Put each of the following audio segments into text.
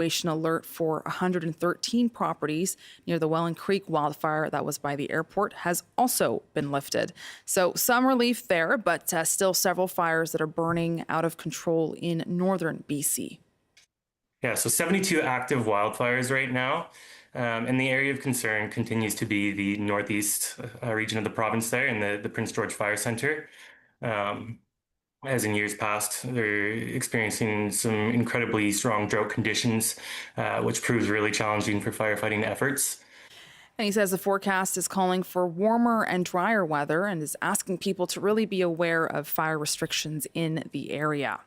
alert for 113 properties near the Welland Creek wildfire that was by the airport has also been lifted. So some relief there, but still several fires that are burning out of control in northern BC. Yeah, so 72 active wildfires right now. And the area of concern continues to be the northeast region of the province there in the Prince George Fire Center. As in years past, they're experiencing some incredibly strong drought conditions, which proves really challenging for firefighting efforts. And he says the forecast is calling for warmer and drier weather and is asking people to really be aware of fire restrictions in the area.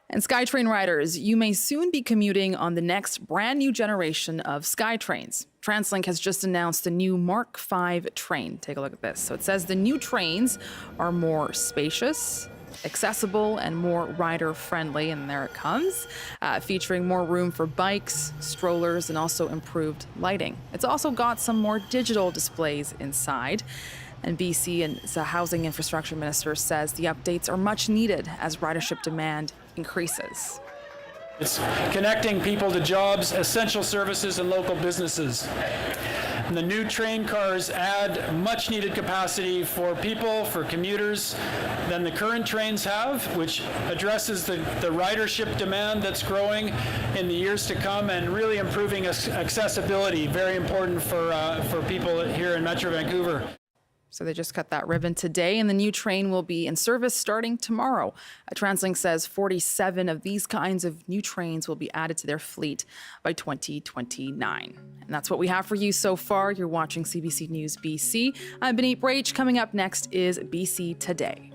And SkyTrain riders, you may soon be commuting on the next brand new generation of SkyTrains. TransLink has just announced the new Mark V train. Take a look at this. So it says the new trains are more spacious, accessible, and more rider-friendly, and there it comes, featuring more room for bikes, strollers, and also improved lighting. It's also got some more digital displays inside. And BC and the Housing Infrastructure Minister says the updates are much needed as ridership demand increases. It's connecting people to jobs, essential services, and local businesses. And the new train cars add much needed capacity for people, for commuters, than the current trains have, which addresses the ridership demand that's growing in the years to come and really improving accessibility, very important for people here in Metro Vancouver. So they just cut that ribbon today, and the new train will be in service starting tomorrow. TransLink says 47 of these kinds of new trains will be added to their fleet by 2029. And that's what we have for you so far. You're watching CBC News BC. I'm Beneat Brach. Coming up next is BC Today.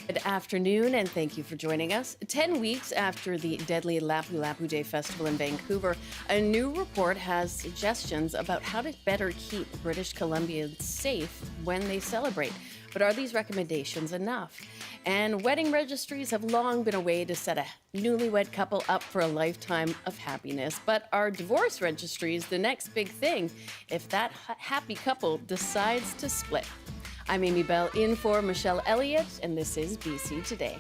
Good afternoon, and thank you for joining us. 10 weeks after the deadly Lapu-Lapu Day Festival in Vancouver, a new report has suggestions about how to better keep British Columbians safe when they celebrate. But are these recommendations enough? And wedding registries have long been a way to set a newlywed couple up for a lifetime of happiness. But are divorce registries the next big thing if that happy couple decides to split? I'm Amy Bell in for Michelle Elliott, and this is BC Today.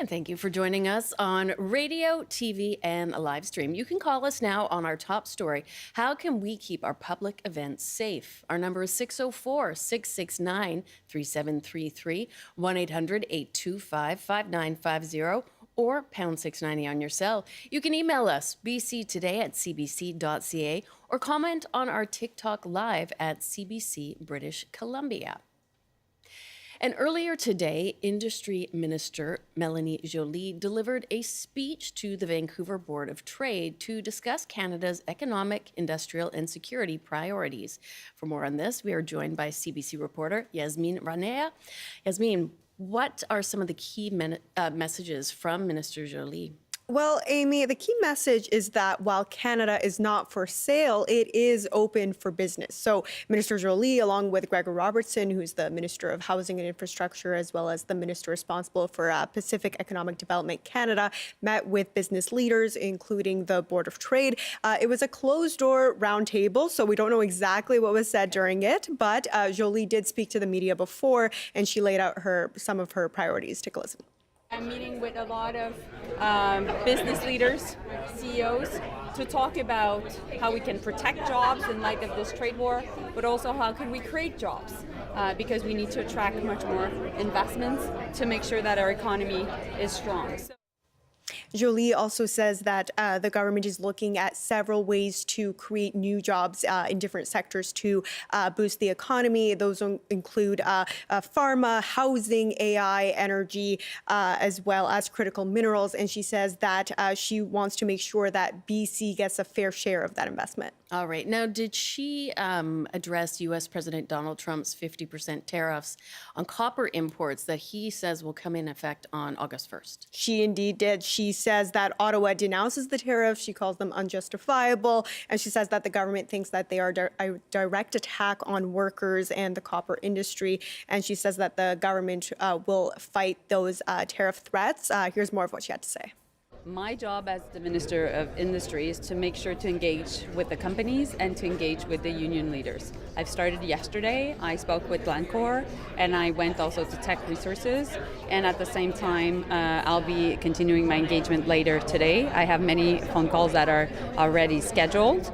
And thank you for joining us on radio, TV, and live stream. You can call us now on our top story. How can we keep our public events safe? Our number is 604-669-3733, 1-800-825-5950, or pound 690 on your cell. You can email us, bctoday@cbc.ca, or comment on our TikTok live at CBC British Columbia. And earlier today, Industry Minister Mélanie Joly delivered a speech to the Vancouver Board of Trade to discuss Canada's economic, industrial, and security priorities. For more on this, we are joined by CBC reporter Yasmine. Yasmine, what are some of the key messages from Minister Joly? Well, Amy, the key message is that while Canada is not for sale, it is open for business. So Minister Joly, along with Gregor Robertson, who's the Minister of Housing and Infrastructure, as well as the Minister responsible for Pacific Economic Development Canada, met with business leaders, including the Board of Trade. It was a closed-door roundtable, so we don't know exactly what was said during it, but Joly did speak to the media before, and she laid out some of her priorities. Take a listen. I'm meeting with a lot of business leaders, CEOs, to talk about how we can protect jobs in light of this trade war, but also how can we create jobs, because we need to attract much more investments to make sure that our economy is strong. Joly also says that the government is looking at several ways to create new jobs in different sectors to boost the economy. Those include pharma, housing, AI, energy, as well as critical minerals. And she says that she wants to make sure that BC gets a fair share of that investment. All right. Now, did she address U.S. President Donald Trump's 50% tariffs on copper imports that he says will come in effect on August 1st? She indeed did. She says that Ottawa denounces the tariffs. She calls them unjustifiable. And she says that the government thinks that they are a direct attack on workers and the copper industry. And she says that the government will fight those tariff threats. Here's more of what she had to say. My job as the Minister of Industry is to make sure to engage with the companies and to engage with the union leaders. I've started yesterday. I spoke with Glencore and I went also to Tech Resources. And at the same time, I'll be continuing my engagement later today. I have many phone calls that are already scheduled.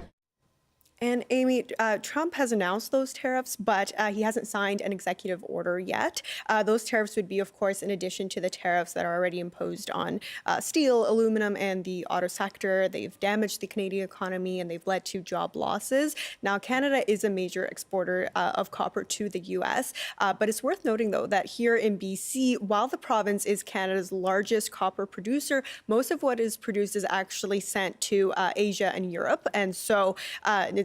And Amy, Trump has announced those tariffs, but he hasn't signed an executive order yet. Those tariffs would be, of course, in addition to the tariffs that are already imposed on steel, aluminum, and the auto sector. They've damaged the Canadian economy and they've led to job losses. Now, Canada is a major exporter of copper to the U.S., but it's worth noting, though, that here in BC, while the province is Canada's largest copper producer, most of what is produced is actually sent to Asia and Europe, and so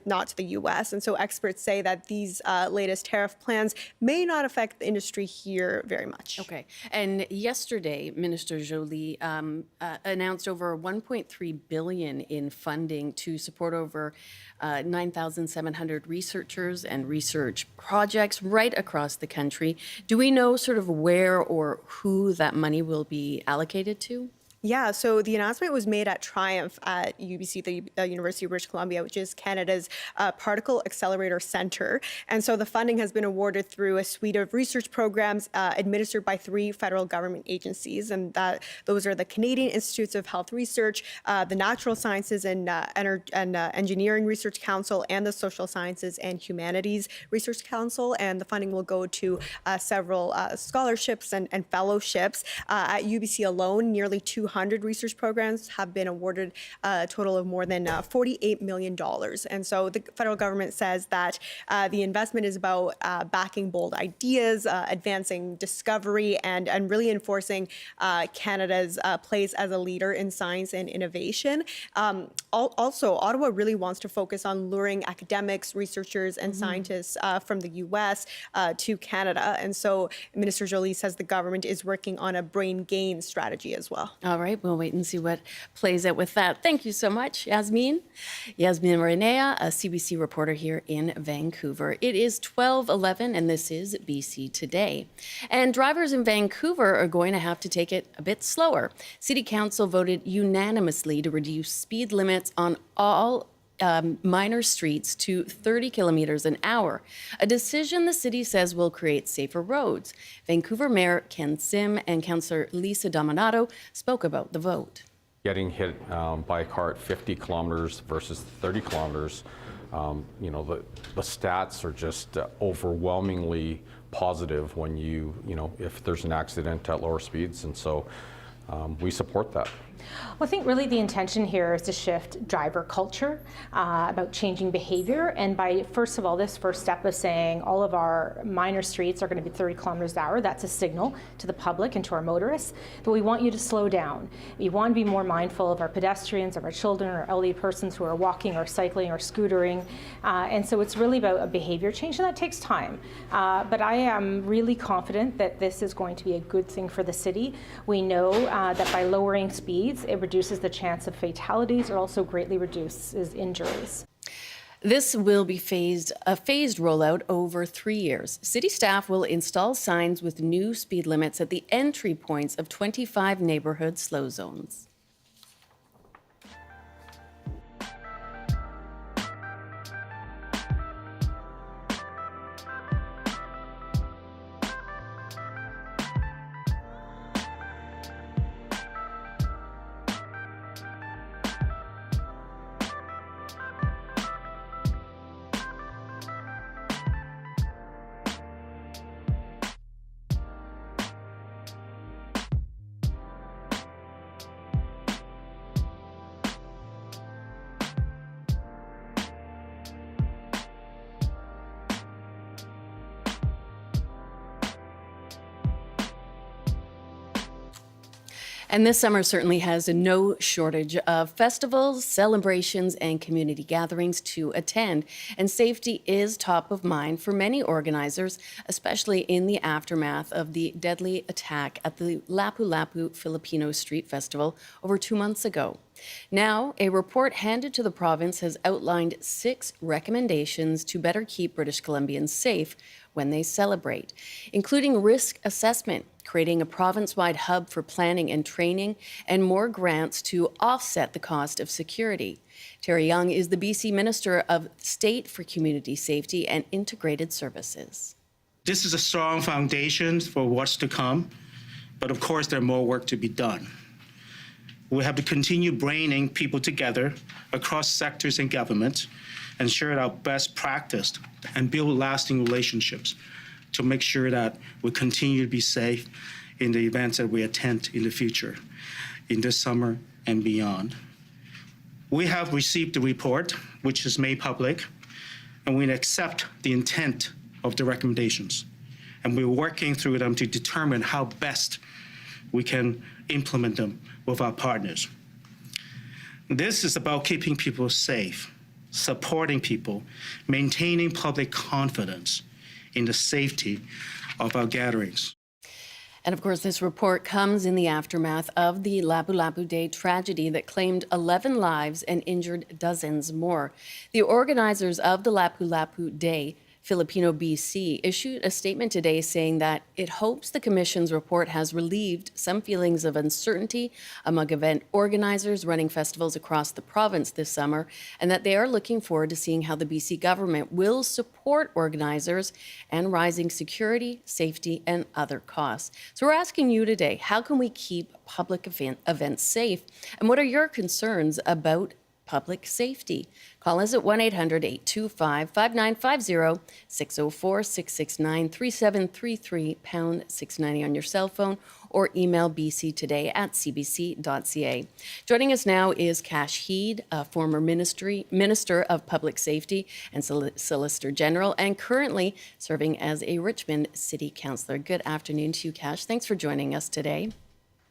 not to the U.S. And so experts say that these latest tariff plans may not affect the industry here very much. Okay. And yesterday, Minister Joly announced over $1.3 billion in funding to support over 9,700 researchers and research projects right across the country. Do we know sort of where or who that money will be allocated to? Yeah, so the announcement was made at Triumph at UBC, the University of British Columbia, which is Canada's Particle Accelerator Center. And so the funding has been awarded through a suite of research programs administered by 3 federal government agencies. And those are the Canadian Institutes of Health Research, the Natural Sciences and Engineering Research Council, and the Social Sciences and Humanities Research Council. And the funding will go to several scholarships and fellowships. At UBC alone, nearly 200 research programs have been awarded a total of more than $48 million. And so the federal government says that the investment is about backing bold ideas, advancing discovery, and really enforcing Canada's place as a leader in science and innovation. Also, Ottawa really wants to focus on luring academics, researchers, and scientists from the U.S. To Canada. And so Minister Joly says the government is working on a brain gain strategy as well. All right, we'll wait and see what plays out with that. Thank you so much, Yasmine. Yasmine Marinea, a CBC reporter here in Vancouver. It is 12:11, and this is BC Today. And drivers in Vancouver are going to have to take it a bit slower. City Council voted unanimously to reduce speed limits on all minor streets to 30 kilometers an hour, a decision the city says will create safer roads. Vancouver Mayor Ken Sim and Councillor Lisa Dominato spoke about the vote. Getting hit by a car at 50 kilometers versus 30 kilometers, you know, the stats are just overwhelmingly positive when you know, if there's an accident at lower speeds, and so we support that. Well, I think really the intention here is to shift driver culture, about changing behavior. And by, first of all, this first step of saying all of our minor streets are going to be 30 kilometers an hour, that's a signal to the public and to our motorists that we want you to slow down. We want to be more mindful of our pedestrians, of our children, or elderly persons who are walking or cycling or scootering. And so it's really about a behavior change, and that takes time. But I am really confident that this is going to be a good thing for the city. We know that by lowering speeds, it reduces the chance of fatalities. It also greatly reduces injuries. This will be a phased rollout over 3 years. City staff will install signs with new speed limits at the entry points of 25 neighborhood slow zones. And this summer certainly has no shortage of festivals, celebrations, and community gatherings to attend. And safety is top of mind for many organizers, especially in the aftermath of the deadly attack at the Lapu-Lapu Filipino Street Festival over 2 months ago. Now, a report handed to the province has outlined 6 recommendations to better keep British Columbians safe when they celebrate, including risk assessment, creating a province-wide hub for planning and training, and more grants to offset the cost of security. Terry Young is the BC Minister of State for Community Safety and Integrated Services. This is a strong foundation for what's to come, but of course there's more work to be done. We have to continue bringing people together across sectors in government and share our best practice and build lasting relationships to make sure that we continue to be safe in the events that we attend in the future, in this summer and beyond. We have received the report, which is made public, and we accept the intent of the recommendations. And we're working through them to determine how best we can implement them with our partners. This is about keeping people safe, supporting people, maintaining public confidence in the safety of our gatherings. And of course, this report comes in the aftermath of the Lapu-Lapu Day tragedy that claimed 11 lives and injured dozens more. The organizers of the Lapu-Lapu Day, Filipino BC, issued a statement today saying that it hopes the Commission's report has relieved some feelings of uncertainty among event organizers running festivals across the province this summer, and that they are looking forward to seeing how the BC government will support organizers and rising security, safety, and other costs. So we're asking you today, how can we keep public events safe? And what are your concerns about public safety? Call us at 1-800-825-5950, 604-669-3733, pound 690 on your cell phone, or email bctoday@cbc.ca. Joining us now is Kash Heed, a former Minister of Public Safety and Solicitor General, and currently serving as a Richmond City Councillor. Good afternoon to you, Kash. Thanks for joining us today.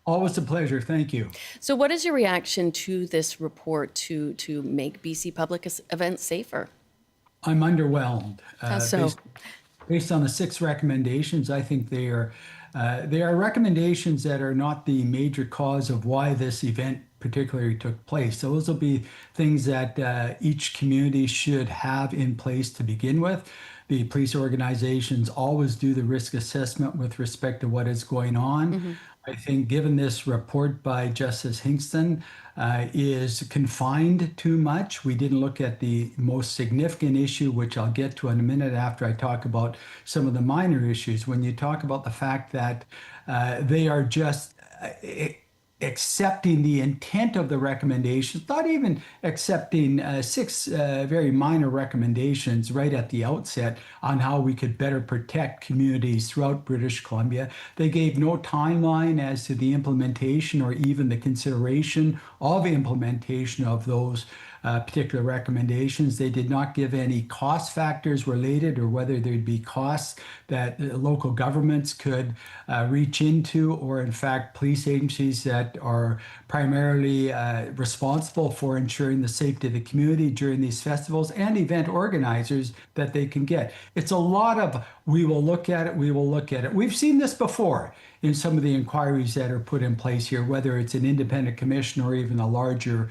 Always a pleasure. Thank you. So what is your reaction to this report to make BC public events safer? I'm underwhelmed. How so? Based on the 6 recommendations, I think they are recommendations that are not the major cause of why this event particularly took place. So those will be things that each community should have in place to begin with. The police organizations always do the risk assessment with respect to what is going on. I think, given this report by Justice Hingston, is confined too much. We didn't look at the most significant issue, which I'll get to in a minute after I talk about some of the minor issues. When you talk about the fact that they are just accepting the intent of the recommendations, not even accepting six very minor recommendations right at the outset on how we could better protect communities throughout British Columbia. They gave no timeline as to the implementation or even the consideration of implementation of those particular recommendations. They did not give any cost factors related or whether there'd be costs that local governments could reach into, or in fact police agencies that are primarily responsible for ensuring the safety of the community during these festivals, and event organizers that they can get. It's a lot of we will look at it, we will look at it. We've seen this before in some of the inquiries that are put in place here, whether it's an independent commission or even a larger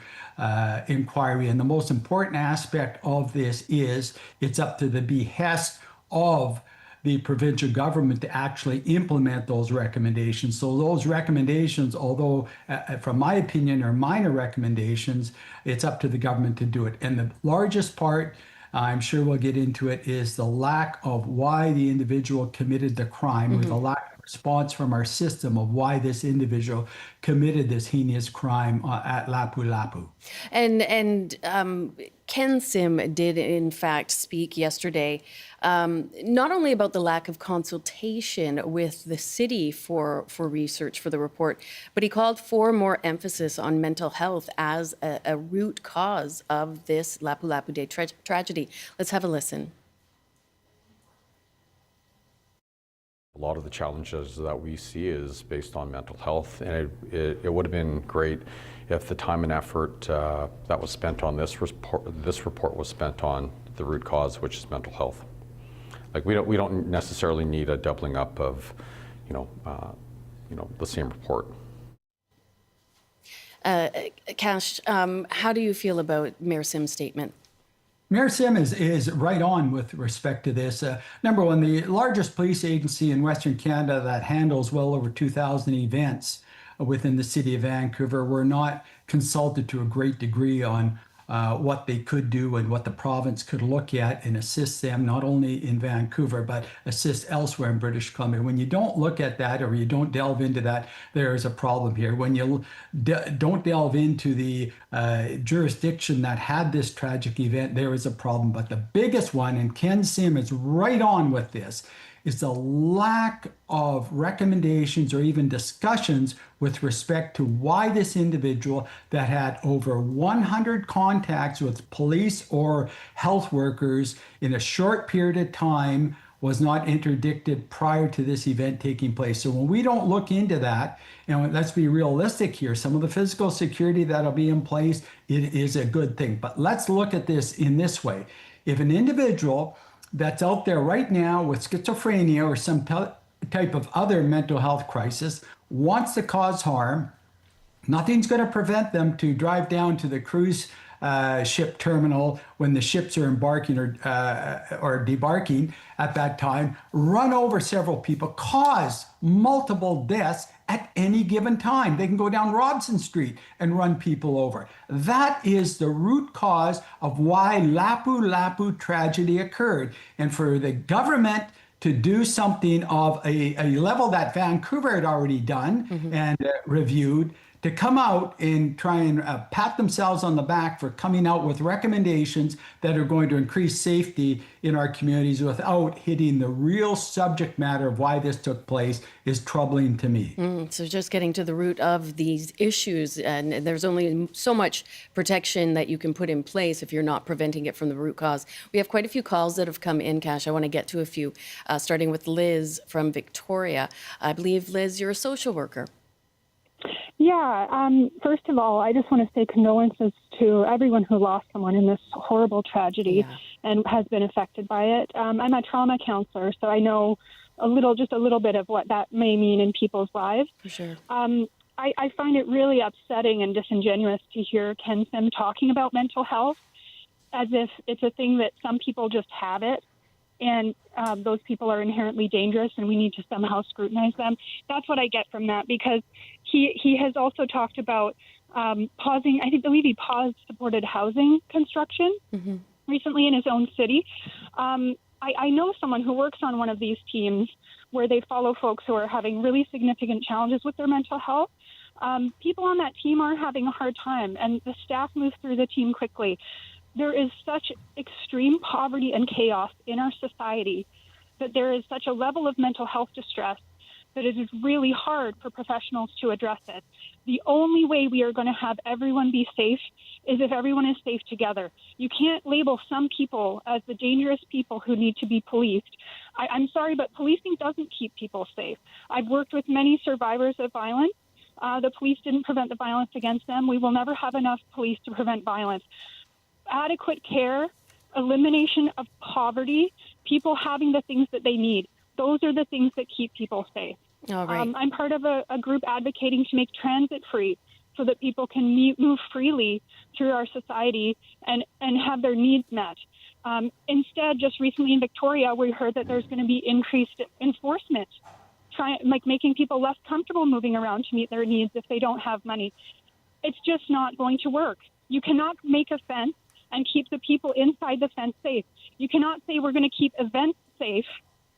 inquiry. And the most important aspect of this is it's up to the behest of the provincial government to actually implement those recommendations. So those recommendations, although from my opinion are minor recommendations, it's up to the government to do it. And the largest part, I'm sure we'll get into it, is the lack of why the individual committed the crime, or the lack of response from our system of why this individual committed this heinous crime at Lapu-Lapu. And Ken Sim did, in fact, speak yesterday not only about the lack of consultation with the city for research for the report, but he called for more emphasis on mental health as a root cause of this Lapu-Lapu Day tragedy. Let's have a listen. A lot of the challenges that we see is based on mental health, and it would have been great if the time and effort that was spent on this report was spent on the root cause, which is mental health. Like we don't necessarily need a doubling up of, the same report. Kash, how do you feel about Mayor Sim's statement? Mayor Sim is right on with respect to this. Number one, the largest police agency in Western Canada that handles well over 2,000 events within the city of Vancouver were not consulted to a great degree on what they could do and what the province could look at and assist them, not only in Vancouver, but assist elsewhere in British Columbia. When you don't look at that or you don't delve into that, there is a problem here. When you don't delve into the jurisdiction that had this tragic event, there is a problem. But the biggest one, and Ken Sim is right on with this, is the lack of recommendations or even discussions with respect to why this individual that had over 100 contacts with police or health workers in a short period of time was not interdicted prior to this event taking place. So when we don't look into that, and let's be realistic here, some of the physical security that'll be in place, it is a good thing. But let's look at this in this way. If an individual that's out there right now with schizophrenia or some type of other mental health crisis wants to cause harm, nothing's going to prevent them to drive down to the cruise ship terminal when the ships are embarking or debarking at that time, run over several people, cause multiple deaths at any given time. They can go down Robson Street and run people over. That is the root cause of why Lapu-Lapu tragedy occurred. And for the government to do something of a level that Vancouver had already done and reviewed, to come out and try and pat themselves on the back for coming out with recommendations that are going to increase safety in our communities without hitting the real subject matter of why this took place is troubling to me. So just getting to the root of these issues, and there's only so much protection that you can put in place if you're not preventing it from the root cause. We have quite a few calls that have come in, Kash. I want to get to a few, starting with Liz from Victoria. I believe, Liz, you're a social worker. Yeah, first of all, I just want to say condolences to everyone who lost someone in this horrible tragedy and has been affected by it. I'm a trauma counselor, so I know just a little bit of what that may mean in people's lives. For sure. I find it really upsetting and disingenuous to hear Ken Sim talking about mental health as if it's a thing that some people just have it and those people are inherently dangerous and we need to somehow scrutinize them. That's what I get from that, because he has also talked about pausing, I believe he paused supported housing construction recently in his own city. I know someone who works on one of these teams where they follow folks who are having really significant challenges with their mental health. People on that team are having a hard time, and the staff moves through the team quickly. There is such extreme poverty and chaos in our society that there is such a level of mental health distress that it is really hard for professionals to address it. The only way we are going to have everyone be safe is if everyone is safe together. You can't label some people as the dangerous people who need to be policed. I'm sorry, but policing doesn't keep people safe. I've worked with many survivors of violence. The police didn't prevent the violence against them. We will never have enough police to prevent violence. Adequate care, elimination of poverty, people having the things that they need. Those are the things that keep people safe. All right. I'm part of a group advocating to make transit free so that people can move freely through our society and have their needs met. Instead, just recently in Victoria, we heard that there's going to be increased enforcement, making people less comfortable moving around to meet their needs if they don't have money. It's just not going to work. You cannot make a fence and keep the people inside the fence safe. You cannot say we're going to keep events safe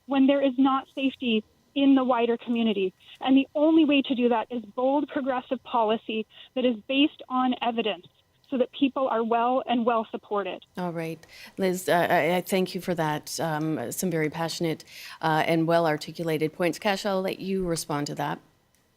when there is not safety in the wider community. And the only way to do that is bold, progressive policy that is based on evidence so that people are well supported. All right. Liz, I thank you for that. Some very passionate and well-articulated points. Kash, I'll let you respond to that.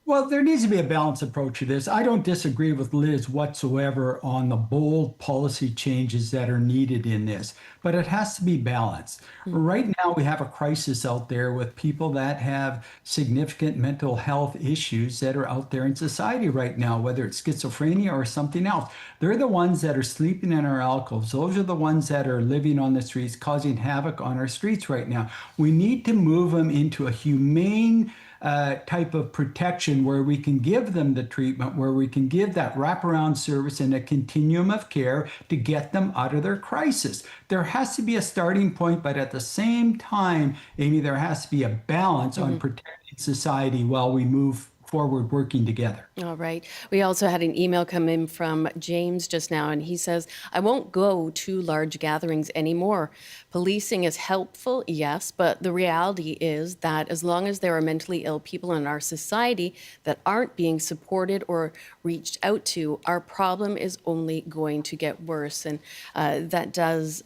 Well, there needs to be a balanced approach to this. I don't disagree with Liz whatsoever on the bold policy changes that are needed in this, but it has to be balanced. Right now, we have a crisis out there with people that have significant mental health issues that are out there in society right now, whether it's schizophrenia or something else. They're the ones that are sleeping in our alcoves. Those are the ones that are living on the streets, causing havoc on our streets right now. We need to move them into a humane type of protection where we can give them the treatment, where we can give that wraparound service and a continuum of care to get them out of their crisis. There has to be a starting point, but at the same time, Amy, there has to be a balance on protecting society while we move forward working together. All right. We also had an email come in from James just now, and he says, I won't go to large gatherings anymore. Policing is helpful, yes, but the reality is that as long as there are mentally ill people in our society that aren't being supported or reached out to, our problem is only going to get worse. And that does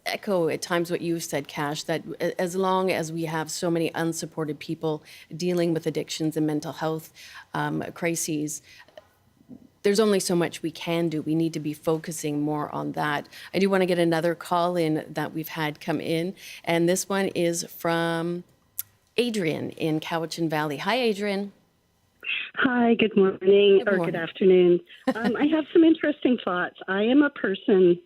echo at times what you said, Kash, that as long as we have so many unsupported people dealing with addictions and mental health crises, there's only so much we can do. We need to be focusing more on that. I do want to get another call in that we've had come in, and this one is from Adrian in Cowichan Valley. Hi, Adrian. Hi, good morning or good afternoon. I have some interesting thoughts. I am a person,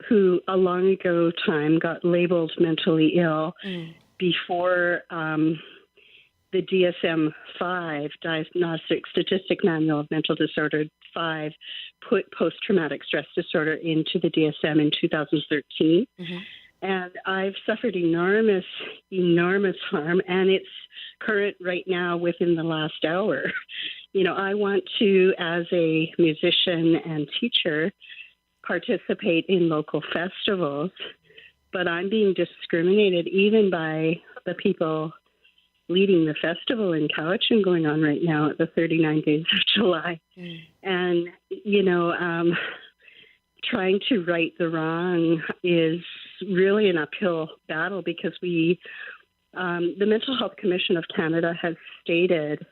who a long ago time got labeled mentally ill before the DSM-5, Diagnostic Statistic Manual of Mental Disorder 5, put post-traumatic stress disorder into the DSM in 2013. And I've suffered enormous harm, and it's current right now within the last hour. I want to, as a musician and teacher, participate in local festivals, but I'm being discriminated even by the people leading the festival in Cowichan going on right now at the 39 Days of July. And, trying to right the wrong is really an uphill battle because the Mental Health Commission of Canada has stated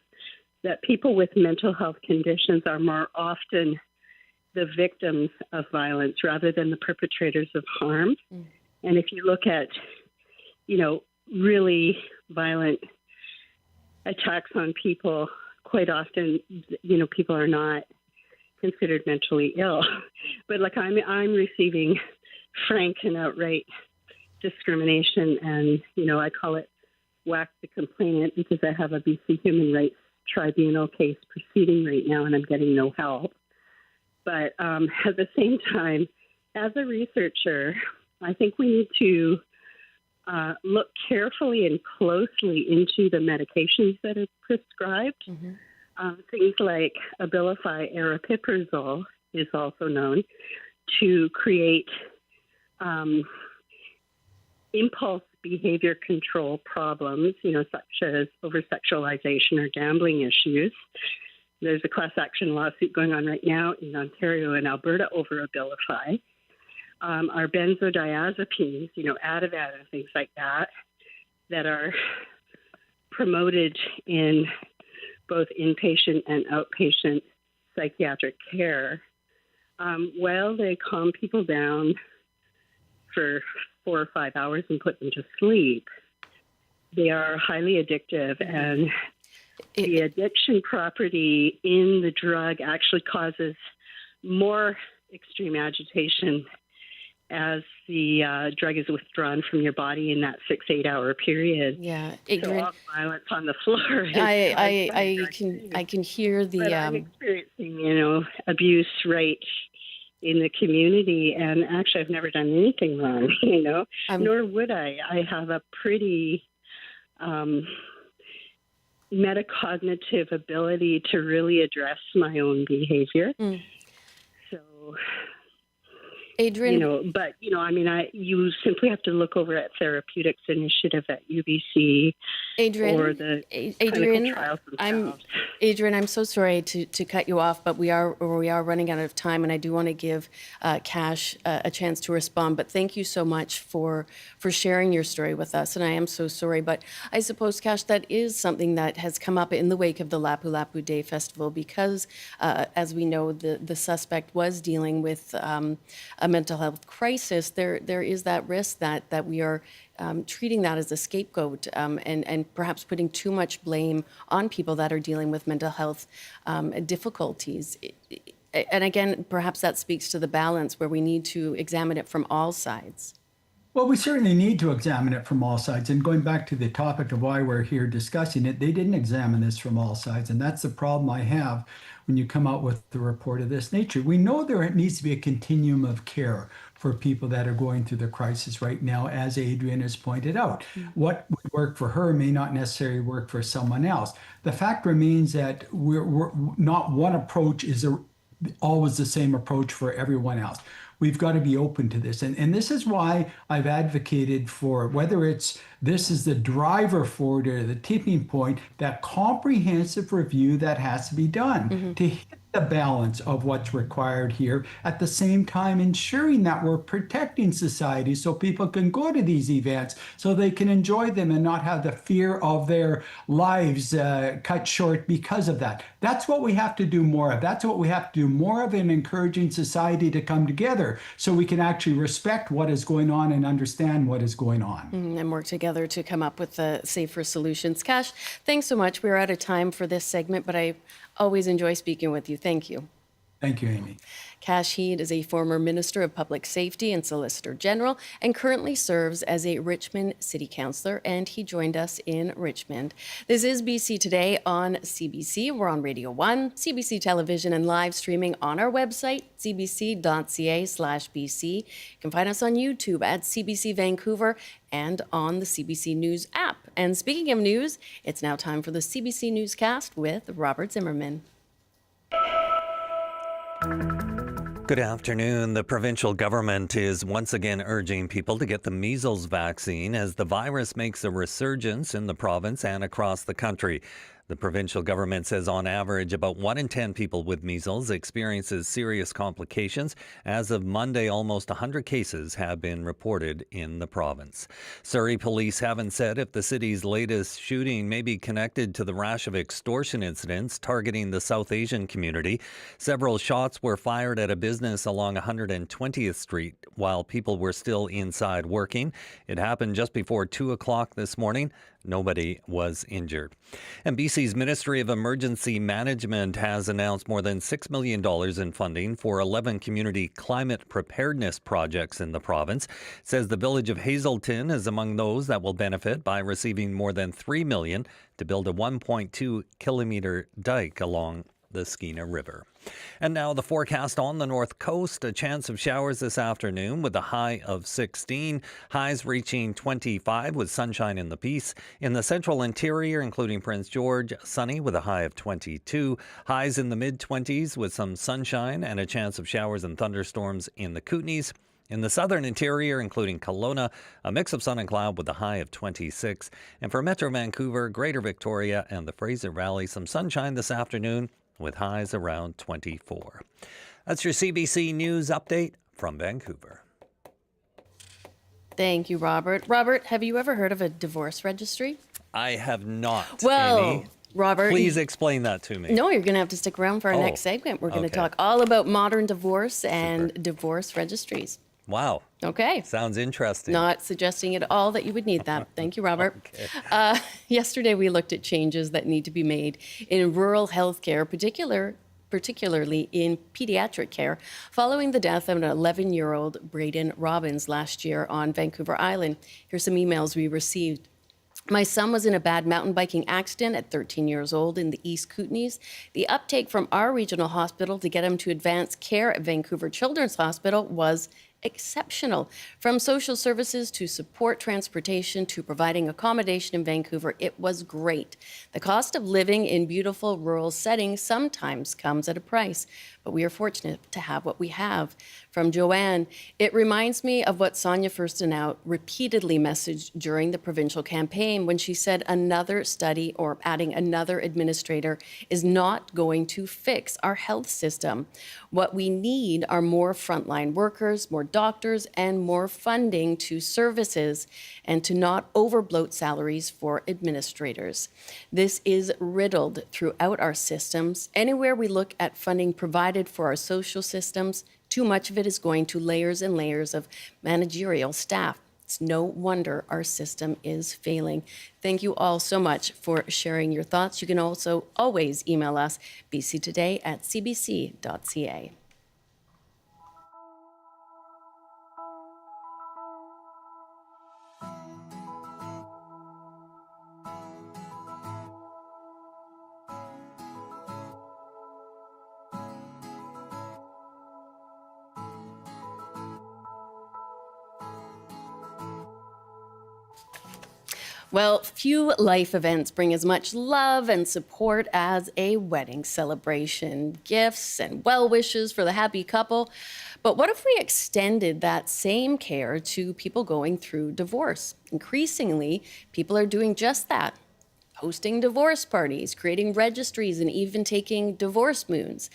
that people with mental health conditions are more often the victims of violence rather than the perpetrators of harm. And if you look at, really violent attacks on people, quite often, people are not considered mentally ill. But I'm receiving frank and outright discrimination, and, I call it whack the complainant because I have a BC Human Rights Tribunal case proceeding right now and I'm getting no help. But at the same time, as a researcher, I think we need to look carefully and closely into the medications that are prescribed. Things like Abilify aripiprazole is also known to create impulse behavior control problems, such as over-sexualization or gambling issues. There's a class action lawsuit going on right now in Ontario and Alberta over Abilify. Our benzodiazepines, Ativan and things like that, that are promoted in both inpatient and outpatient psychiatric care. While they calm people down for 4 or 5 hours and put them to sleep, they are highly addictive, and the addiction property in the drug actually causes more extreme agitation as the drug is withdrawn from your body in that 6-8 hour period. Yeah, so all the violence on the floor. I can hear the. But I'm experiencing, abuse right in the community, and actually, I've never done anything wrong. Nor would I. I have a pretty metacognitive ability to really address my own behavior. So. Adrian, you simply have to look over at Therapeutics Initiative at UBC, Adrian, or the clinical trials themselves. Adrian, I'm so sorry to cut you off, but we are running out of time, and I do want to give Kash a chance to respond. But thank you so much for sharing your story with us, and I am so sorry. But I suppose, Kash, that is something that has come up in the wake of the Lapu-Lapu Day Festival, because as we know, the suspect was dealing with a mental health crisis. There is that risk that we are treating that as a scapegoat and perhaps putting too much blame on people that are dealing with mental health difficulties. And again, perhaps that speaks to the balance where we need to examine it from all sides. Well, we certainly need to examine it from all sides. And going back to the topic of why we're here discussing it, they didn't examine this from all sides. And that's the problem I have when you come out with the report of this nature. We know there needs to be a continuum of care for people that are going through the crisis right now, as Adrian has pointed out. What would work for her may not necessarily work for someone else. The fact remains that we're not one approach is always the same approach for everyone else. We've got to be open to this. And this is why I've advocated for, whether it's this is the driver for it or the tipping point, that comprehensive review that has to be done to hit the balance of what's required here, at the same time ensuring that we're protecting society so people can go to these events so they can enjoy them and not have the fear of their lives cut short because of that. That's what we have to do more of. That's what we have to do more of, in encouraging society to come together so we can actually respect what is going on and understand what is going on. And work together to come up with safer solutions. Kash, thanks so much. We're out of time for this segment, but I always enjoy speaking with you. Thank you. Thank you, Amy. Kash Heed is a former Minister of Public Safety and Solicitor General and currently serves as a Richmond City Councillor, and he joined us in Richmond. This is BC Today on CBC. We're on Radio 1, CBC Television, and live streaming on our website, cbc.ca/BC. You can find us on YouTube at CBC Vancouver and on the CBC News app. And speaking of news, it's now time for the CBC Newscast with Robert Zimmerman. Good afternoon. The provincial government is once again urging people to get the measles vaccine as the virus makes a resurgence in the province and across the country. The provincial government says on average about 1 in 10 people with measles experiences serious complications. As of Monday, almost 100 cases have been reported in the province. Surrey police haven't said if the city's latest shooting may be connected to the rash of extortion incidents targeting the South Asian community. Several shots were fired at a business along 120th Street while people were still inside working. It happened just before 2 o'clock this morning. Nobody was injured. And BC's Ministry of Emergency Management has announced more than $6 million in funding for 11 community climate preparedness projects in the province. It says the village of Hazelton is among those that will benefit by receiving more than $3 million to build a 1.2 kilometer dike along the Skeena River. And now the forecast on the north coast. A chance of showers this afternoon with a high of 16. Highs reaching 25 with sunshine in the Peace. In the central interior, including Prince George, sunny with a high of 22. Highs in the mid-20s with some sunshine and a chance of showers and thunderstorms in the Kootenays. In the southern interior, including Kelowna, a mix of sun and cloud with a high of 26. And for Metro Vancouver, Greater Victoria, and the Fraser Valley, some sunshine this afternoon with highs around 24. That's your CBC News update from Vancouver. Thank you, Robert. Robert, have you ever heard of a divorce registry? I have not, Well, Amy. Robert, Please explain that to me. No, you're going to have to stick around for our next segment. We're going to talk all about modern divorce and divorce registries. Wow. Okay. Sounds interesting. Not suggesting at all that you would need that. Thank you, Robert. Yesterday, we looked at changes that need to be made in rural healthcare, particularly in pediatric care, following the death of an 11-year-old Braden Robbins last year on Vancouver Island. Here's some emails we received. My son was in a bad mountain biking accident at 13 years old in the East Kootenays. The uptake from our regional hospital to get him to advanced care at Vancouver Children's Hospital was exceptional. From social services to support transportation to providing accommodation in Vancouver, it was great. The cost of living in beautiful rural settings sometimes comes at a price, but we are fortunate to have what we have. From Joanne, it reminds me of what Sonia Furstenau repeatedly messaged during the provincial campaign when she said another study or adding another administrator is not going to fix our health system. What we need are more frontline workers, more doctors, and more funding to services, and to not overbloat salaries for administrators. This is riddled throughout our systems. Anywhere we look at funding provided for our social systems, too much of it is going to layers and layers of managerial staff. It's no wonder our system is failing. Thank you all so much for sharing your thoughts. You can also always email us, bctoday@cbc.ca. Well, few life events bring as much love and support as a wedding celebration. Gifts and well wishes for the happy couple. But what if we extended that same care to people going through divorce? Increasingly, people are doing just that. Hosting divorce parties, creating registries, and even taking divorce moons.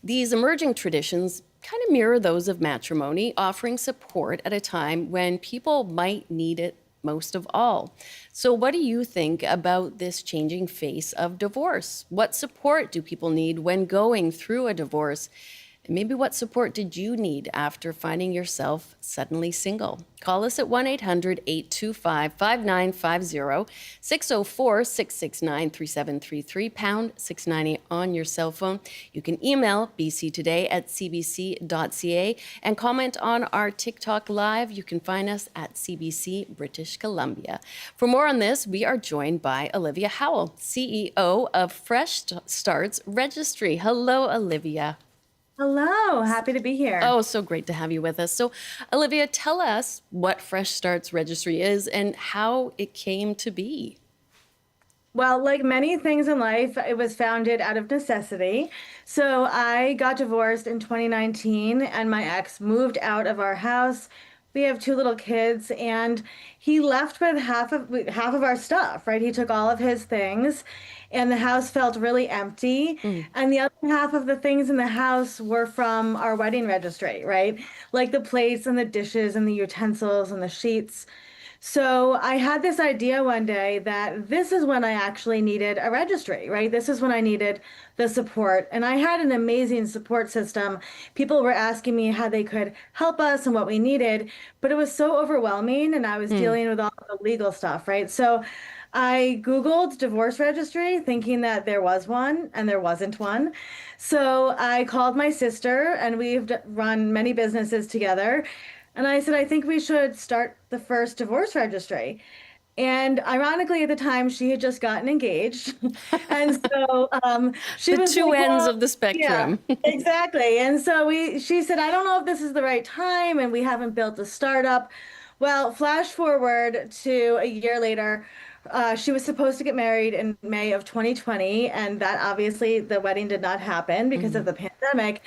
These emerging traditions kind of mirror those of matrimony, offering support at a time when people might need it most of all. So what do you think about this changing face of divorce? What support do people need when going through a divorce? And maybe what support did you need after finding yourself suddenly single? Call us at 1-800-825-5950, 604-669-3733, pound 690 on your cell phone. You can email bctoday@cbc.ca and comment on our TikTok live. You can find us at CBC British Columbia. For more on this, we are joined by Olivia Howell, CEO of Fresh Starts Registry. Hello, Olivia. Hello, happy to be here. Oh, so great to have you with us. So, Olivia, tell us what Fresh Starts Registry is and how it came to be. Well, like many things in life, it was founded out of necessity. So I got divorced in 2019 and my ex moved out of our house. We have 2 little kids and he left with half of our stuff, right? He took all of his things and the house felt really empty. And the other half of the things in the house were from our wedding registry, right? Like the plates and the dishes and the utensils and the sheets. So I had this idea one day that this is when I actually needed a registry, right? This is when I needed the support. And I had an amazing support system. People were asking me how they could help us and what we needed, but it was so overwhelming and I was dealing with all the legal stuff, right? So I Googled divorce registry thinking that there was one and there wasn't one. So I called my sister and we've run many businesses together. And I said, I think we should start the first divorce registry. And ironically, at the time, she had just gotten engaged. And so she The was two like, ends well, of the spectrum. Yeah, exactly. And so she said, I don't know if this is the right time, and we haven't built a startup. Well, flash forward to a year later, she was supposed to get married in May of 2020, and that obviously the wedding did not happen because of the pandemic.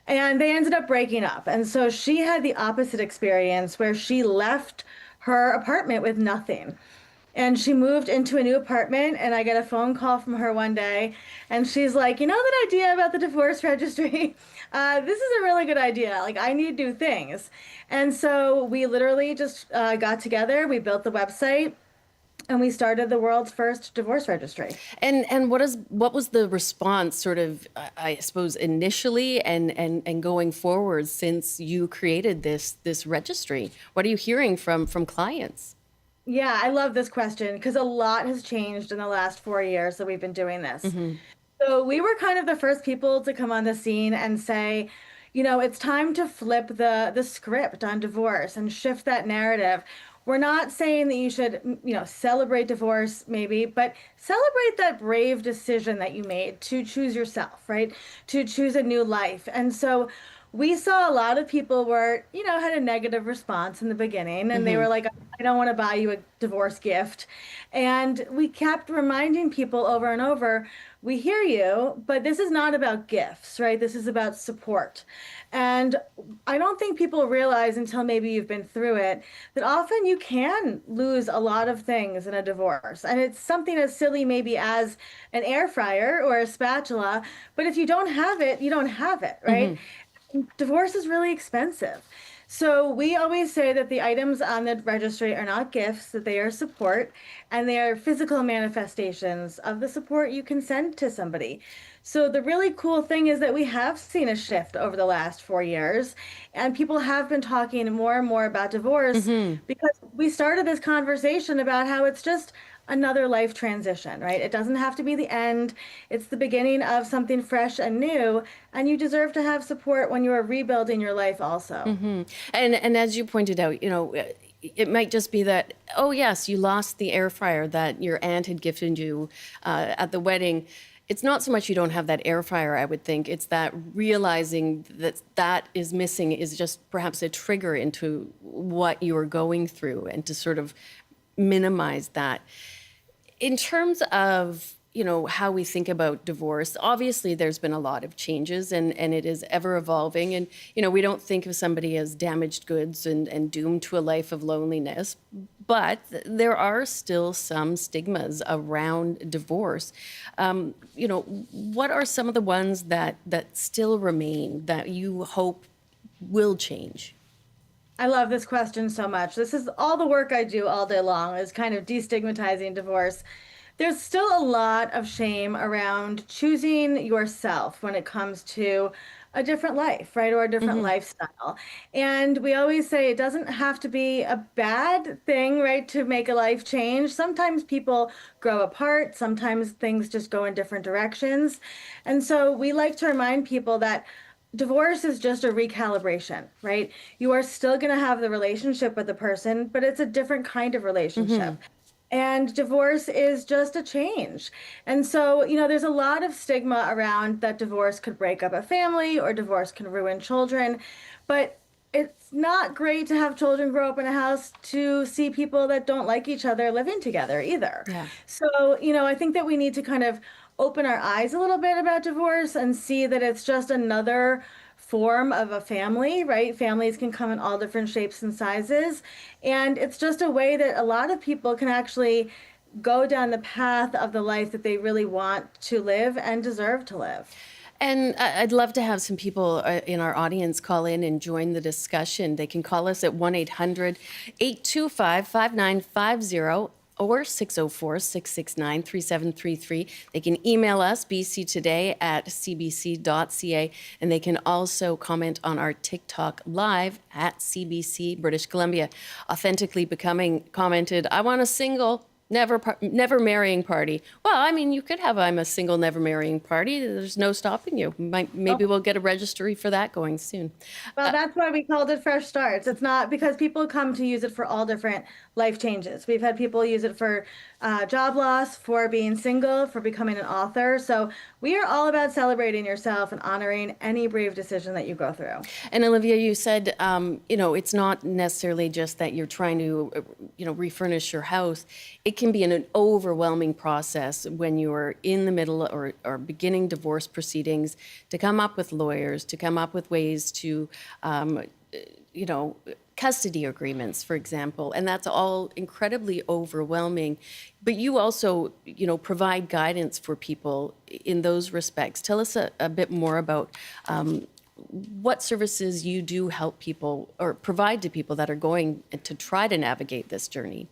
And they ended up breaking up. And so she had the opposite experience where she left her apartment with nothing. And she moved into a new apartment, and I get a phone call from her one day, and she's like, you know that idea about the divorce registry? This is a really good idea. Like, I need new things. And so we literally just got together, we built the website, and we started the world's first divorce registry. And what was the response, sort of, I suppose, initially and going forward since you created this registry? What are you hearing from clients? Yeah, I love this question because a lot has changed in the last 4 years that we've been doing this. So we were kind of the first people to come on the scene and say, you know, it's time to flip the script on divorce and shift that narrative. We're not saying that you should, you know, celebrate divorce maybe, but celebrate that brave decision that you made to choose yourself, right? To choose a new life. And so we saw a lot of people were, you know, had a negative response in the beginning, and they were like, I don't want to buy you a divorce gift. And we kept reminding people over and over, we hear you, but this is not about gifts, right? This is about support. And I don't think people realize until maybe you've been through it that often you can lose a lot of things in a divorce. And it's something as silly maybe as an air fryer or a spatula, but if you don't have it, you don't have it, right? Divorce is really expensive. So we always say that the items on the registry are not gifts, that they are support, and they are physical manifestations of the support you can send to somebody. So the really cool thing is that we have seen a shift over the last 4 years, and people have been talking more and more about divorce because we started this conversation about how it's just another life transition, right? It doesn't have to be the end. It's the beginning of something fresh and new, and you deserve to have support when you are rebuilding your life also. And as you pointed out, you know, it might just be that, oh yes, you lost the air fryer that your aunt had gifted you at the wedding. It's not so much you don't have that air fryer, I would think. It's that realizing that is missing is just perhaps a trigger into what you're going through, and to sort of minimize that. In terms of, you know, how we think about divorce, obviously there's been a lot of changes, and it is ever evolving. And, you know, we don't think of somebody as damaged goods and doomed to a life of loneliness, but there are still some stigmas around divorce. You know, what are some of the ones that still remain that you hope will change? I love this question so much. This is all the work I do all day long, is kind of destigmatizing divorce. There's still a lot of shame around choosing yourself when it comes to a different life, right? Or a different lifestyle. And we always say it doesn't have to be a bad thing, right? To make a life change. Sometimes people grow apart. Sometimes things just go in different directions. And so we like to remind people that divorce is just a recalibration, right? You are still going to have the relationship with the person, but it's a different kind of relationship. And divorce is just a change. And so, you know, there's a lot of stigma around that divorce could break up a family or divorce can ruin children. But it's not great to have children grow up in a house to see people that don't like each other living together either. So, you know, I think that we need to kind of open our eyes a little bit about divorce and see that it's just another form of a family, right? Families can come in all different shapes and sizes. And it's just a way that a lot of people can actually go down the path of the life that they really want to live and deserve to live. And I'd love to have some people in our audience call in and join the discussion. They can call us at 1-800-825-5950 or 604-669-3733. They can email us, bctoday@cbc.ca, and they can also comment on our TikTok live at CBC British Columbia. Authentically Becoming commented, I want a single, Never marrying party. Well, I mean, you could have I'm a single never marrying party. There's no stopping you. Maybe we'll get a registry for that going soon. Well, that's why we called it Fresh Starts. It's not because people come to use it for all different life changes. We've had people use it for job loss, for being single, for becoming an author. So we are all about celebrating yourself and honoring any brave decision that you go through. And Olivia, you said, it's not necessarily just that you're trying to, refurnish your house. It can be an overwhelming process when you're in the middle or beginning divorce proceedings to come up with lawyers, to come up with ways to, custody agreements, for example, and that's all incredibly overwhelming. But you also, provide guidance for people in those respects. Tell us a bit more about what services you do help people or provide to people that are going to try to navigate this journey.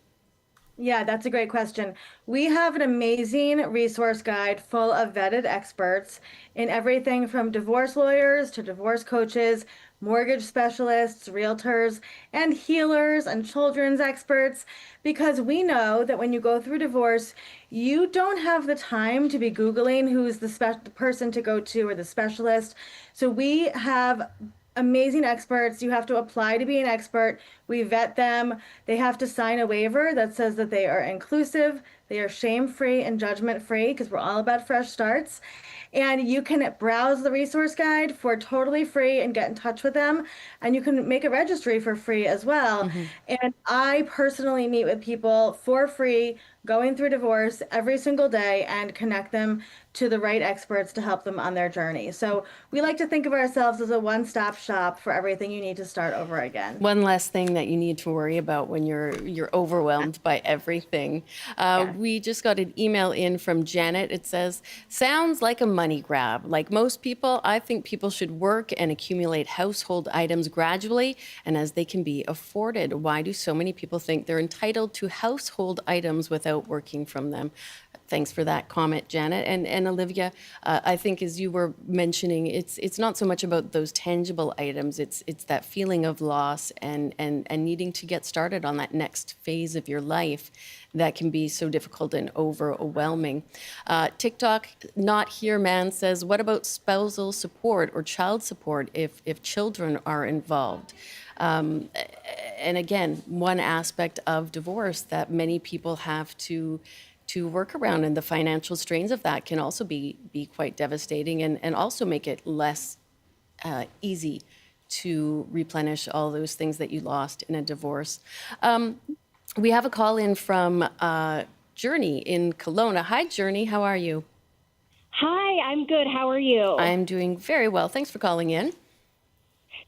Yeah, that's a great question. We have an amazing resource guide full of vetted experts in everything from divorce lawyers to divorce coaches, mortgage specialists, realtors, and healers and children's experts, because we know that when you go through divorce, you don't have the time to be Googling who's the person to go to or the specialist. So we have amazing experts. You have to apply to be an expert. We vet them. They have to sign a waiver that says that they are inclusive, they are shame-free and judgment-free, because we're all about fresh starts. And you can browse the resource guide for totally free and get in touch with them. And you can make a registry for free as well. Mm-hmm. And I personally meet with people for free going through divorce every single day and connect them to the right experts to help them on their journey. So we like to think of ourselves as a one-stop shop for everything you need to start over again. One less thing that you need to worry about when you're overwhelmed by everything. We just got an email in from Janet. It says, sounds like a money grab. Like most people, I think people should work and accumulate household items gradually and as they can be afforded. Why do so many people think they're entitled to household items without working from them? Thanks for that comment, Janet. And Olivia, I think as you were mentioning, it's not so much about those tangible items. It's that feeling of loss and needing to get started on that next phase of your life that can be so difficult and overwhelming. TikTok, not here man, says, what about spousal support or child support if children are involved? And again, one aspect of divorce that many people have to work around, and the financial strains of that can also be quite devastating and also make it less easy to replenish all those things that you lost in a divorce. We have a call in from Journey in Kelowna. Hi, Journey. How are you? Hi, I'm good. How are you? I'm doing very well. Thanks for calling in.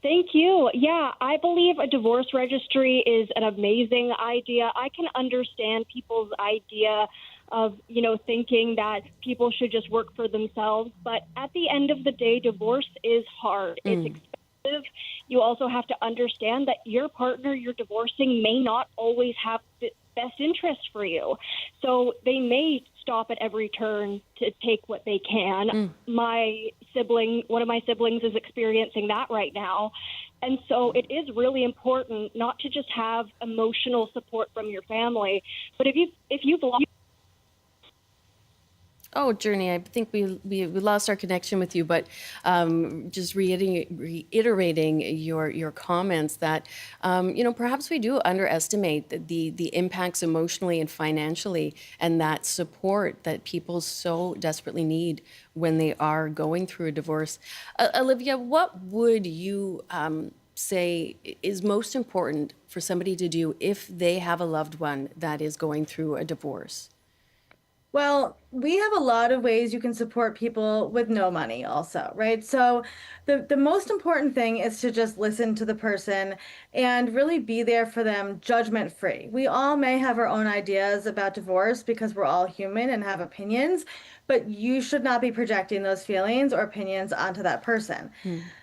Thank you. Yeah, I believe a divorce registry is an amazing idea. I can understand people's idea of, thinking that people should just work for themselves. But at the end of the day, divorce is hard. It's expensive. You also have to understand that your partner you're divorcing may not always have the best interest for you. So they may stop at every turn to take what they can. One of my siblings is experiencing that right now. And so it is really important not to just have emotional support from your family, but if you've lost. Oh, Journey, I think we lost our connection with you, but just reiterating your comments that, perhaps we do underestimate the impacts emotionally and financially and that support that people so desperately need when they are going through a divorce. Olivia, what would you say is most important for somebody to do if they have a loved one that is going through a divorce? Well, we have a lot of ways you can support people with no money also, right? So the most important thing is to just listen to the person and really be there for them judgment-free. We all may have our own ideas about divorce because we're all human and have opinions, but you should not be projecting those feelings or opinions onto that person.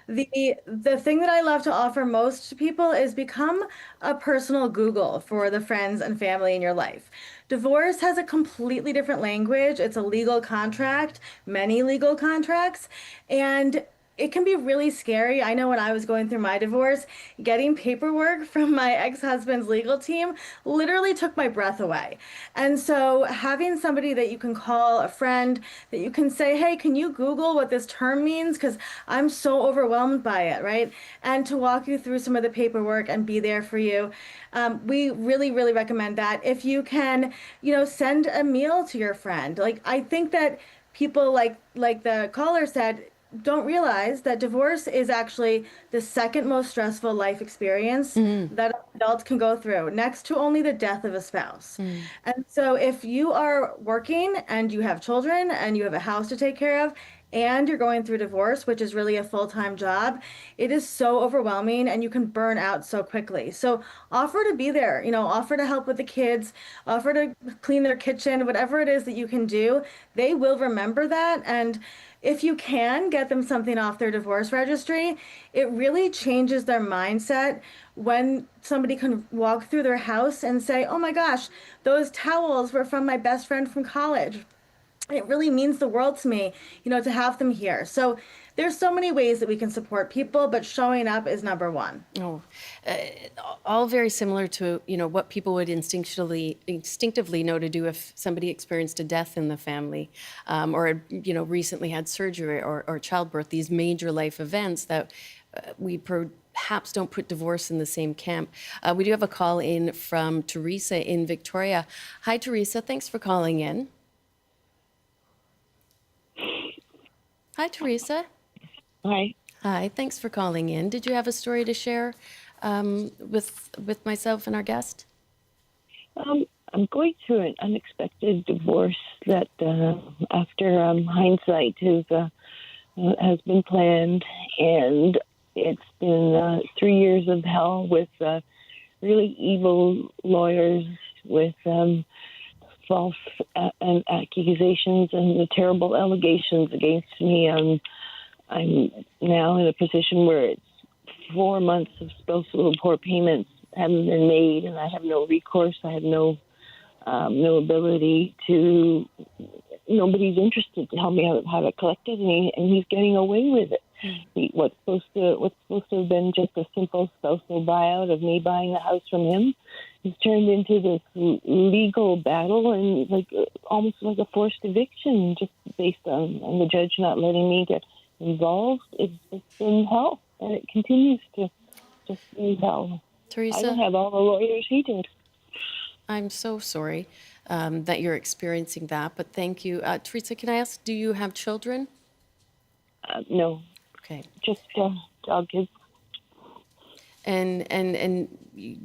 The thing that I love to offer most people is become a personal Google for the friends and family in your life. Divorce has a completely different language. It's a legal contract, many legal contracts, and it can be really scary. I know when I was going through my divorce, getting paperwork from my ex-husband's legal team literally took my breath away. And so having somebody that you can call, a friend, that you can say, hey, can you Google what this term means? Because I'm so overwhelmed by it, right? And to walk you through some of the paperwork and be there for you. We really, really recommend that. If you can, send a meal to your friend. Like, I think that people like the caller said, don't realize that divorce is actually the second most stressful life experience that adults can go through, next to only the death of a spouse. And so if you are working and you have children and you have a house to take care of, and you're going through divorce, which is really a full-time job, it is so overwhelming and you can burn out so quickly. So offer to be there, offer to help with the kids, offer to clean their kitchen, whatever it is that you can do. They will remember that. And if you can get them something off their divorce registry, it really changes their mindset when somebody can walk through their house and say, oh my gosh, those towels were from my best friend from college. It really means the world to me, to have them here. So there's so many ways that we can support people, but showing up is number one. All very similar to, what people would instinctively know to do if somebody experienced a death in the family, or, recently had surgery or childbirth, these major life events that we perhaps don't put divorce in the same camp. We do have a call in from Teresa in Victoria. Hi, Teresa. Thanks for calling in. Hi, Teresa. Hi. Hi, thanks for calling in. Did you have a story to share with myself and our guest? I'm going through an unexpected divorce that, after hindsight, has been planned, and it's been 3 years of hell with really evil lawyers with false accusations and the terrible allegations against me. I'm now in a position where it's 4 months of spousal support payments haven't been made, and I have no recourse. I have no ability to. Nobody's interested to help me how to collect it, and he's getting away with it. What's supposed to have been just a simple spousal buyout of me buying the house from him has turned into this legal battle and almost like a forced eviction, just based on the judge not letting me get involved. It's been hell, and it continues to just be hell. Teresa, I don't have all the lawyers he did. I'm so sorry that you're experiencing that, but thank you. Teresa, can I ask, do you have children? No. Okay. Just dog kids. And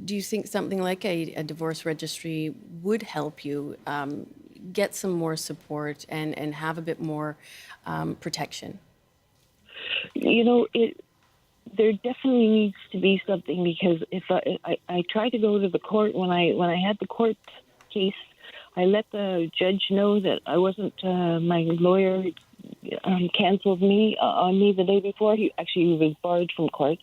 do you think something like a divorce registry would help you get some more support and have a bit more protection? There definitely needs to be something, because if I tried to go to the court when I had the court case, I let the judge know that I wasn't. My lawyer canceled on me the day before. He was barred from court,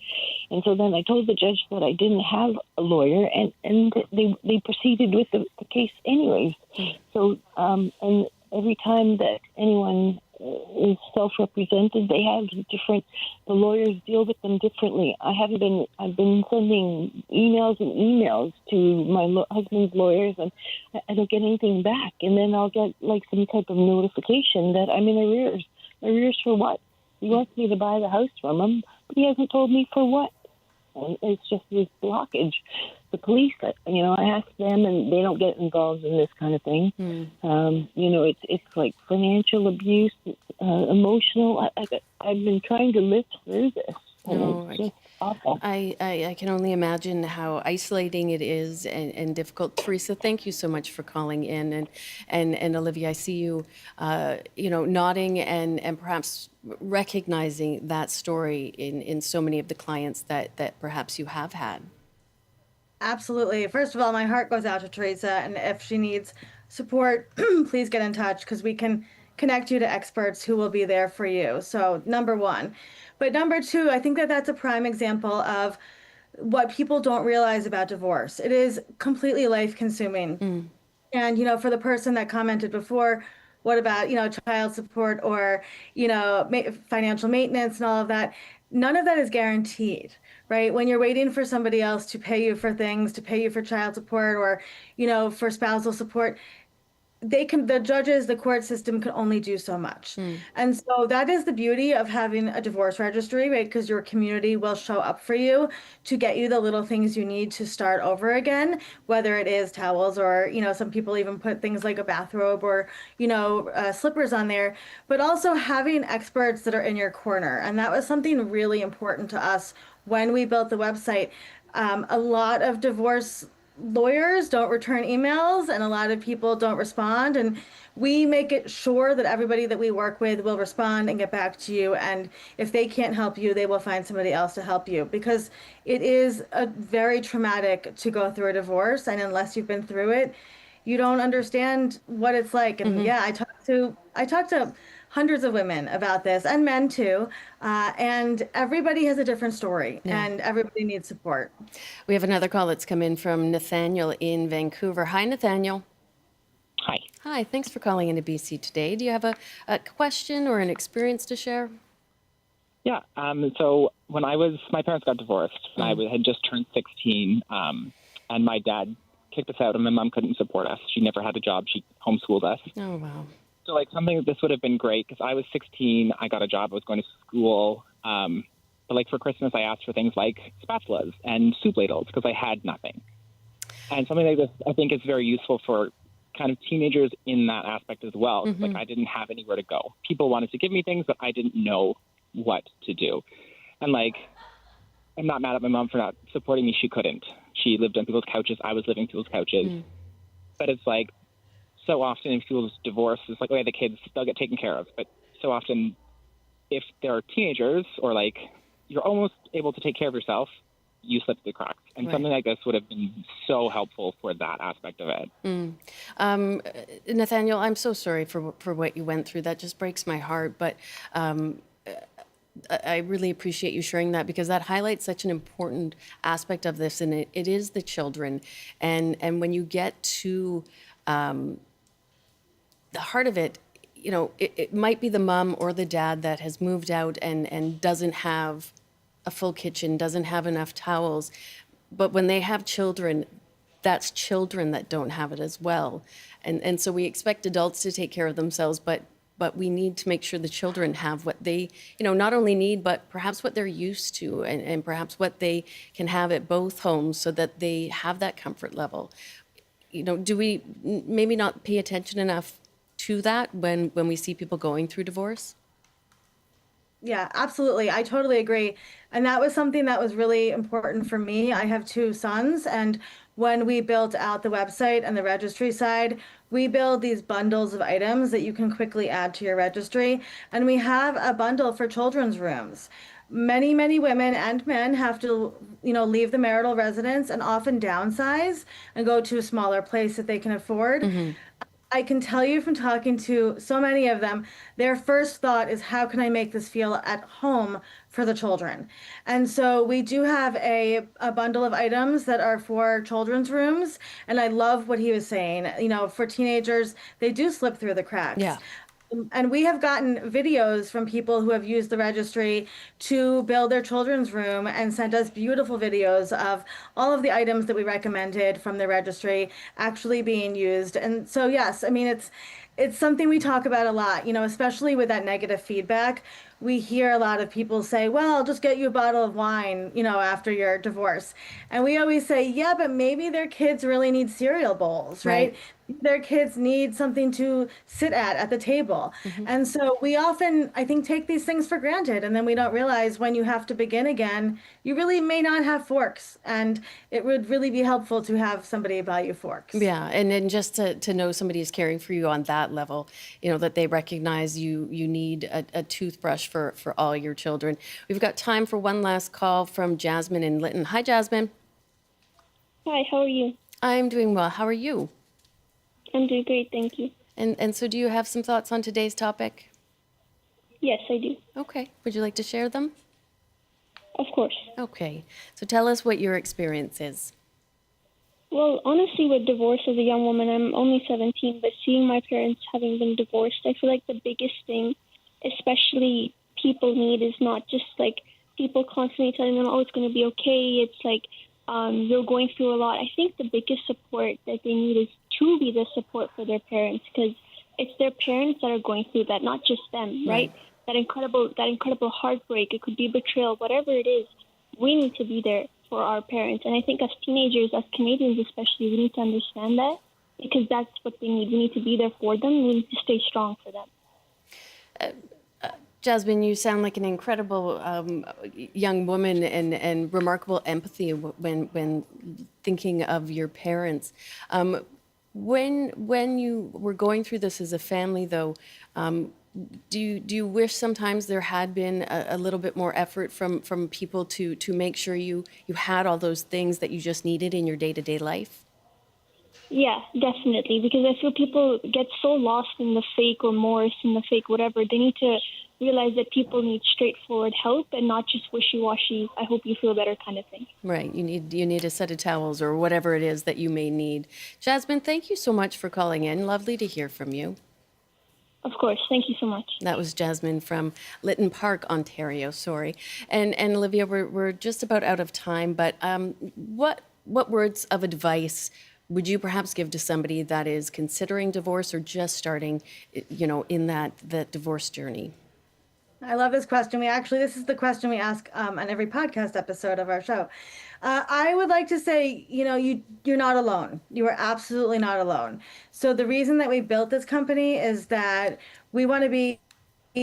and so then I told the judge that I didn't have a lawyer, and they proceeded with the case anyways. So and every time that anyone is self-represented, they have the lawyers deal with them differently. I've been sending emails to my husband's lawyers, and I don't get anything back. And then I'll get some type of notification that I'm in arrears. Arrears for what? He wants me to buy the house from him, but he hasn't told me for what. And it's just this blockage. The police, I ask them, and they don't get involved in this kind of thing. It's like financial abuse, emotional. I've been trying to live through this. It's just awful. I can only imagine how isolating it is and difficult. Teresa, thank you so much for calling in, and Olivia, I see you, nodding and perhaps recognizing that story in so many of the clients that perhaps you have had. Absolutely. First of all, my heart goes out to Teresa, and if she needs support, please get in touch, because we can connect you to experts who will be there for you. So number one. But number two, I think that's a prime example of what people don't realize about divorce. It is completely life-consuming. And, for the person that commented before, what about, child support or, financial maintenance and all of that? None of that is guaranteed, right? When you're waiting for somebody else to pay you for things, to pay you for child support or, for spousal support, the judges, the court system can only do so much. And so that is the beauty of having a divorce registry, right? Because your community will show up for you to get you the little things you need to start over again, whether it is towels or, some people even put things like a bathrobe or, slippers on there, but also having experts that are in your corner. And that was something really important to us when we built the website. A lot of divorce lawyers don't return emails and a lot of people don't respond, and we make it sure that everybody that we work with will respond and get back to you, and if they can't help you, they will find somebody else to help you, because it is very traumatic to go through a divorce, and unless you've been through it, you don't understand what it's like. And I talked to hundreds of women about this, and men too, and everybody has a different story, and everybody needs support. We have another call that's come in from Nathaniel in Vancouver. Hi, Nathaniel. Hi. Hi, thanks for calling into BC Today. Do you have a question or an experience to share? Yeah, so when my parents got divorced, and I had just turned 16, and my dad kicked us out, and my mom couldn't support us. She never had a job. She homeschooled us. Oh, wow. So, this would have been great because I was 16. I got a job. I was going to school. But, for Christmas, I asked for things like spatulas and soup ladles because I had nothing. And something like this, I think, is very useful for kind of teenagers in that aspect as well. I didn't have anywhere to go. People wanted to give me things, but I didn't know what to do. And, I'm not mad at my mom for not supporting me. She couldn't. She lived on people's couches. I was living people's couches. But it's so often if people's divorce, it's okay, the kids, they'll get taken care of. But so often if they're teenagers or you're almost able to take care of yourself, you slip through the cracks. And something like this would have been so helpful for that aspect of it. Nathaniel, I'm so sorry for what you went through. That just breaks my heart. But I really appreciate you sharing that because that highlights such an important aspect of this. And it is the children. And when you get to the heart of it, it might be the mom or the dad that has moved out and doesn't have a full kitchen, doesn't have enough towels. But when they have children, that's children that don't have it as well. And so we expect adults to take care of themselves, but we need to make sure the children have what they, not only need, but perhaps what they're used to and perhaps what they can have at both homes so that they have that comfort level. Do we maybe not pay attention enough to that when we see people going through divorce? Yeah, absolutely. I totally agree. And that was something that was really important for me. I have 2 sons, and when we built out the website and the registry side, we build these bundles of items that you can quickly add to your registry. And we have a bundle for children's rooms. Many, many women and men have to, leave the marital residence and often downsize and go to a smaller place that they can afford. I can tell you from talking to so many of them, their first thought is, how can I make this feel at home for the children? And so we do have a bundle of items that are for children's rooms. And I love what he was saying. For teenagers, they do slip through the cracks. Yeah. And we have gotten videos from people who have used the registry to build their children's room and sent us beautiful videos of all of the items that we recommended from the registry actually being used. And so, yes, it's something we talk about a lot, especially with that negative feedback. We hear a lot of people say, well, I'll just get you a bottle of wine, after your divorce. And we always say, yeah, but maybe their kids really need cereal bowls, right? Their kids need something to sit at the table. And so we often, I think, take these things for granted. And then we don't realize when you have to begin again, you really may not have forks. And it would really be helpful to have somebody buy you forks. Yeah, and then just to know somebody is caring for you on that level, that they recognize you need a toothbrush for all your children. We've got time for one last call from Jasmine in Lytton. Hi, Jasmine. Hi, how are you? I'm doing well. How are you? I'm doing great, thank you. And so do you have some thoughts on today's topic? Yes, I do. Okay. Would you like to share them? Of course. Okay. So tell us what your experience is. Well, honestly, with divorce as a young woman, I'm only 17, but seeing my parents having been divorced, I feel like the biggest thing, especially people need, is not just like people constantly telling them, oh, it's going to be okay. It's like you're going through a lot. I think the biggest support that they need is to be the support for their parents, because it's their parents that are going through that, not just them, right? That incredible heartbreak. It could be betrayal, whatever it is. We need to be there for our parents. And I think as teenagers, as Canadians especially, we need to understand that, because that's what they need. We need to be there for them. We need to stay strong for them. Jasmine, you sound like an incredible young woman and remarkable empathy when thinking of your parents. When you were going through this as a family, though, do you wish sometimes there had been a little bit more effort from people to make sure you had all those things that you just needed in your day-to-day life? Yeah, definitely, because I feel people get so lost in the fake remorse and the fake whatever. They need to realize that people need straightforward help and not just wishy-washy, I hope you feel better kind of thing. Right. You need a set of towels or whatever it is that you may need. Jasmine, thank you so much for calling in. Lovely to hear from you. Of course. Thank you so much. That was Jasmine from Lytton Park, Ontario. Sorry. And Olivia, we're just about out of time, but what words of advice would you perhaps give to somebody that is considering divorce or just starting, in that divorce journey? I love this question. This is the question we ask on every podcast episode of our show. I would like to say, you're not alone. You are absolutely not alone. So the reason that we built this company is that we want to be,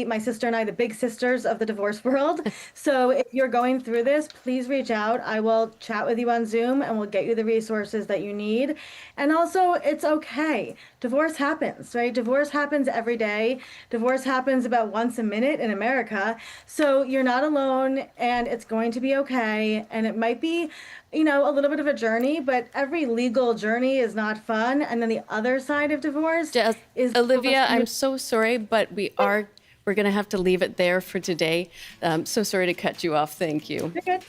my sister and I, the big sisters of the divorce world. So if you're going through this, please reach out. I will chat with you on Zoom and we'll get you the resources that you need. And also, it's okay. Divorce happens, right? Divorce happens every day. Divorce happens about once a minute in America. So you're not alone and it's going to be okay. And it might be, a little bit of a journey, but every legal journey is not fun. And then the other side of divorce is... Olivia, I'm so sorry, but we're going to have to leave it there for today. So sorry to cut you off. Thank you. You're good.